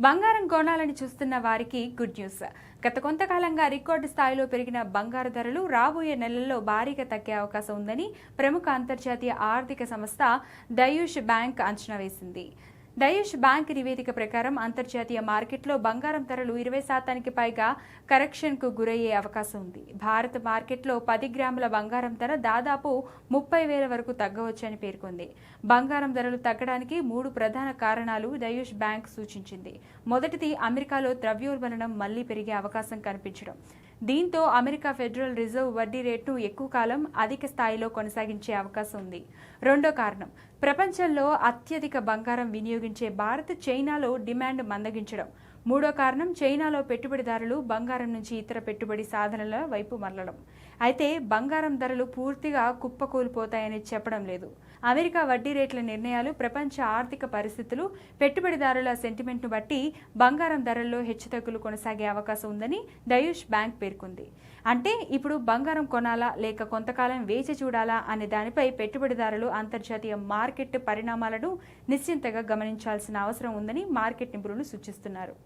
బంగారం కొనాలని చూస్తున్న వారికి గుడ్ న్యూస్. గత కొంతకాలంగా రికార్డు స్థాయిలో పెరిగిన బంగారు ధరలు రాబోయే నెలల్లో భారీగా తగ్గే అవకాశం ఉందని ప్రముఖ అంతర్జాతీయ ఆర్థిక సంస్థ దయూష్ బ్యాంక్ అంచనా వేసింది. దయూష్ బ్యాంక్ నివేదిక ప్రకారం అంతర్జాతీయ మార్కెట్లో బంగారం ధరలు 20% పైగా కరెక్షన్కు గురయ్యే అవకాశం ఉంది. భారత మార్కెట్లో 10 గ్రాముల బంగారం ధర దాదాపు 30,000 వరకు తగ్గవచ్చని పేర్కొంది. బంగారం ధరలు తగ్గడానికి 3 ప్రధాన కారణాలు దయూష్ బ్యాంక్ సూచించింది. మొదటిది, అమెరికాలో ద్రవ్యోల్బణం మళ్లీ పెరిగే అవకాశం కనిపించడం. దీంతో అమెరికా ఫెడరల్ రిజర్వ్ వడ్డీ రేటును ఎక్కువ కాలం అధిక స్థాయిలో కొనసాగించే అవకాశం ఉంది. రెండో కారణం, ప్రపంచంలో అత్యధిక బంగారం వినియోగించే భారత్, చైనాలో డిమాండ్ మందగించడం. మూడో కారణం, చైనాలో పెట్టుబడిదారులు బంగారం నుంచి ఇతర పెట్టుబడి సాధనాల వైపు మళ్లడం. అయితే బంగారం ధరలు పూర్తిగా కుప్పకూలిపోతాయని చెప్పడం లేదు. అమెరికా వడ్డీ రేట్ల నిర్ణయాలు, ప్రపంచ ఆర్థిక పరిస్థితులు, పెట్టుబడిదారుల సెంటిమెంట్ను బట్టి బంగారం ధరల్లో హెచ్చుతగ్గులు కొనసాగే అవకాశం ఉందని దయూష్ బ్యాంక్ పేర్కొంది. అంటే ఇప్పుడు బంగారం కొనాలా లేక కొంతకాలం వేచి చూడాలా అనే దానిపై పెట్టుబడిదారులు అంతర్జాతీయ మార్కెట్ పరిణామాలను నిశ్చింతగా గమనించాల్సిన అవసరం ఉందని మార్కెట్ నిపుణులు సూచిస్తున్నారు.